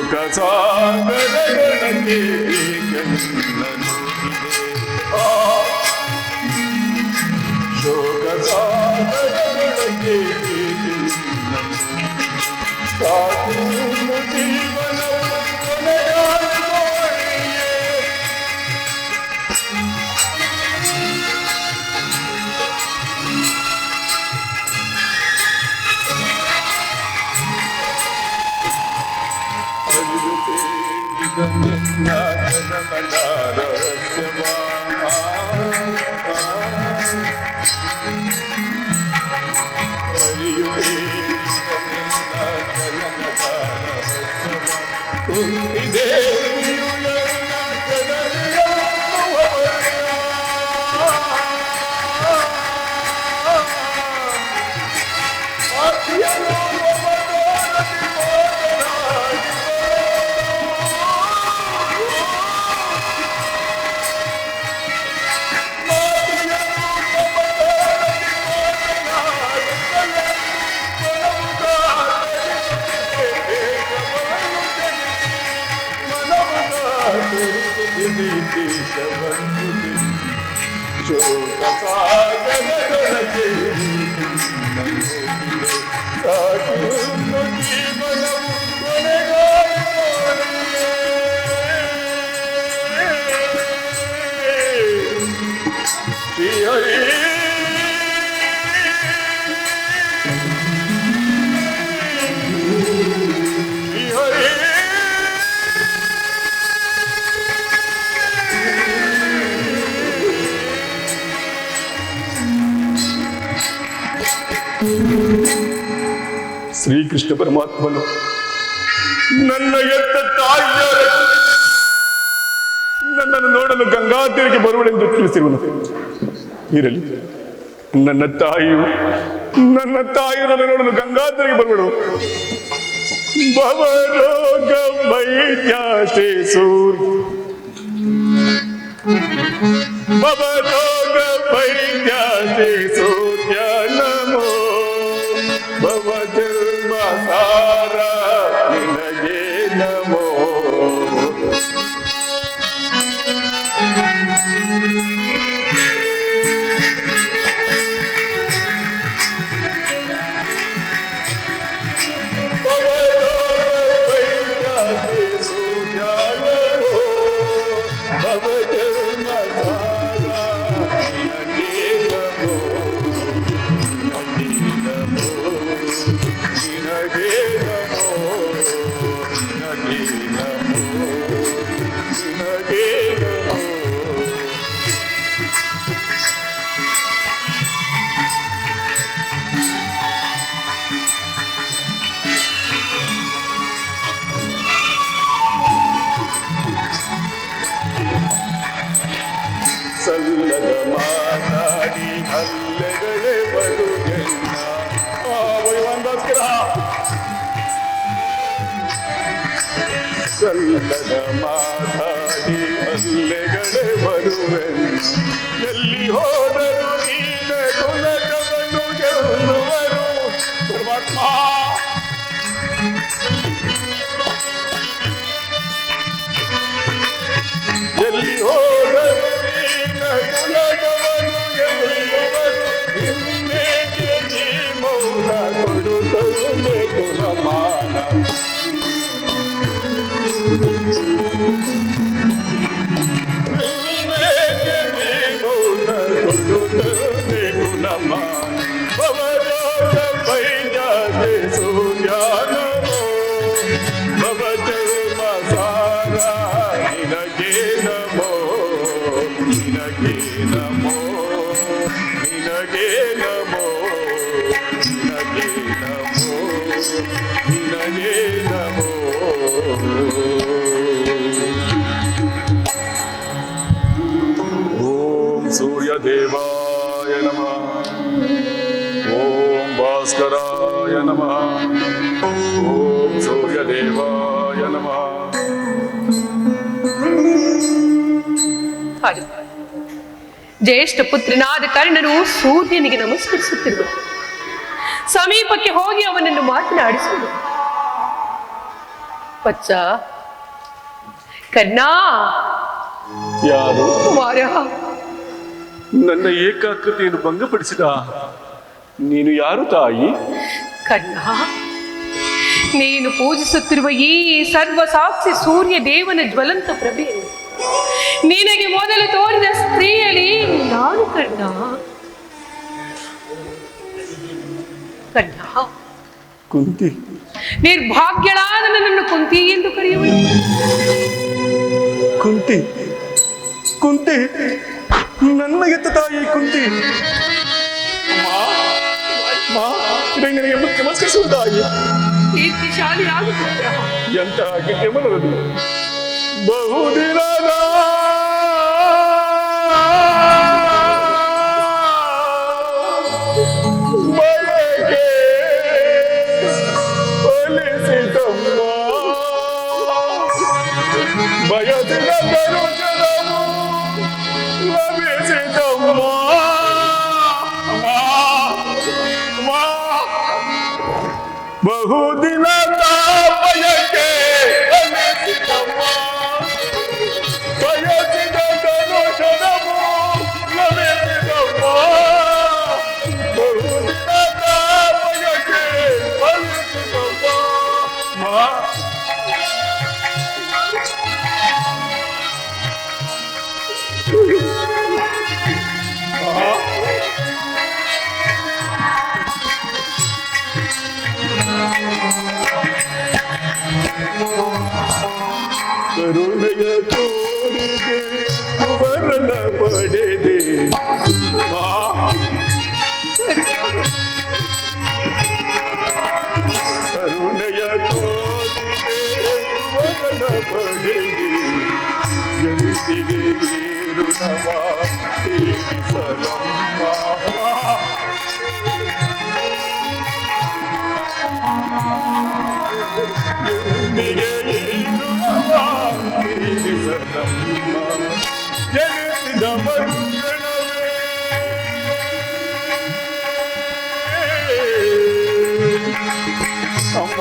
ಶೋಕ ಸಾಗರದೊಳಗೆ ನಿನ್ನನು ಶೋಕ ಸಾಗರದೊಳಗೆ ಸಾಕು ಜೀವನವು ಕೊನೆಯಾಗುವವರೆಗೆ ಶೋಕ ಸಾಗರದೊಳಗೆ ಸಾಕು ಜೀವನವು ಕೊನೆಗಾಗುವವರೆಗೆ ಶ್ರೀ ಹರಿ ಶ್ರೀಕೃಷ್ಣ ಪರಮಾತ್ಮನು ನನ್ನ ಎತ್ತ ತಾಯಿಯಾರ ನನ್ನನ್ನು ನೋಡಲು ಗಂಗಾತೀರಕ್ಕೆ ಬರುವಳೆಂದು ತಿಳಿಸಿರುವನು. ಇರಲಿ, ನನ್ನ ತಾಯಿಯು ನನ್ನ ನೋಡಲು ಗಂಗಾತೀರಕ್ಕೆ ಬರುವಳು. ಭವರೋಗ ವೈದ್ಯಾಶ್ರೀ ಸೂರ್ಯ ಭವರೋಗ ವೈದ್ಯಾಶ್ರೀ ಸೂರ್ಯ ನಮೋ ಭವ ಜನ್ಮ ಸಾರ ನಿನಗೆ ನಮೋ. ಸಲ್ಲದ ಮಾತಾಡಿ ಹಲ್ಲೆಗಳೇ ಬರುಗೆಲ್ಲ ಸಲ್ಲದ ಮಾತಾಡಿ ಹಲ್ಲೆಗಳೇ ಬರುವೆಲ್ಲ. ಎಲ್ಲಿ ಹೋದರು ನೀನ ಕುಲಕವನ್ನು ಗೆಲ್ಲುವರು ಪರಮಾತ್ಮ. ಎಲ್ಲಿ ಹೋದರು ಕುಲಕವನ್ನು ಗೆಲ್ಲುವರು. ಇನ್ನೇಕೆ ನೀ ಮೌನ ಕೊಡುತ್ತಲೇ ಕುಲಮಾನ. ಇನ್ನೇಕೆ ನೀ ಮೌನ ಕೊಡುತ್ತಲೇ ಕುಲಮಾನ. ಭವರೋಗ ವೈದ್ಯಾಶ್ರೀ ಸೂರ್ಯ ನಮೋ ಭವ ಜನ್ಮ ಸಾರ ನಿನಗೆ ನಮೋ ನಿನಗೆ ನಮೋ ನಿನಗೆ ನಮೋ ನಿನಗೆ ನಮೋ ನಿನಗೆ ನಮೋ. ಓಂ ಸೂರ್ಯದೇವಾಯ ನಮಃ. ಓಂ ಭಾಸ್ಕರಾಯ ನಮಃ. ಓಂ ಸೂರ್ಯದೇವಾಯ ನಮಃ. ಜ್ಯೇಷ್ಠ ಪುತ್ರನಾದ ಕರ್ಣನು ಸೂರ್ಯನಿಗೆ ನಮಸ್ಕರಿಸುತ್ತಿರುವರು. ಸಮೀಪಕ್ಕೆ ಹೋಗಿ ಅವನನ್ನು ಮಾತನಾಡಿಸುವುದು. ಪಚ್ಚ ಕರ್ಣ ಯಾರು ಕುಮಾರ, ನನ್ನ ಏಕಾಗ್ರತೆಯನ್ನು ಭಂಗಪಡಿಸಿದ ನೀನು ಯಾರು ತಾಯಿ? ಕರ್ಣ, ನೀನು ಪೂಜಿಸುತ್ತಿರುವ ಈ ಸರ್ವ ಸಾಕ್ಷಿ ಸೂರ್ಯ ದೇವನ ಜ್ವಲಂತ ಪ್ರಭೆಯನ್ನು ನಿನಗೆ ಮೊದಲು ತೋರಿದ ಸ್ತ್ರೀಯಲ್ಲಿ ನಾನು ಕರ್ಣ. ಕರ್ಣ, ಕುಂತಿ, ನಿರ್ಭಾಗ್ಯಳಾದ ನನ್ನನ್ನು ಕುಂತಿ ಎಂದು ಕರೆಯುವಳು. ಕುಂತಿ, ಕುಂತಿ, ನನ್ನ ಎತ್ತ ತಾಯಿ ಕುಂತಿ. ನಿನಗೆ ನಮಸ್ಕರಿಸುವ ತಾಯಿ. ಕೀರ್ತಿಶಾಲಿಯಾಗುತ್ತಿದ್ದ ಎಂತ ಗೆಮನರದು ಬಹುದಿನದ ಬಯಕೆ ಒಲಿಸಿದಮ್ಮ, ಬಯಸಿದ ದರುಜನವು ಲಭಿಸಿದಮ್ಮ. ಬಹುದಿನದ ಬಯಕೆ ಒಲಿಸಿದಮ್ಮ, ಬಯಸಿದ ದರುಜನವು ಲಭಿಸಿದಮ್ಮ. ಬಹುದಿನದ ಬಯಕೆ ಒಲಿಸಿದಮ್ಮ. ಕರುಣೆಯ ತೋರಿದೆ ವರನ ಪಡೆದೆ. ಕರುಣೆಯ ತೋರಿದೆ ವರನ ಪಡೆದೆ. ಜಗತ್ತಿಗೆ ಋಣವ ತೀರಿಸಲಮ್ಮ. ಎಂದಿಗೆ ಜಗತ್ತಿದ ಮರುಗಣವೇ ಅಮ್ಮ.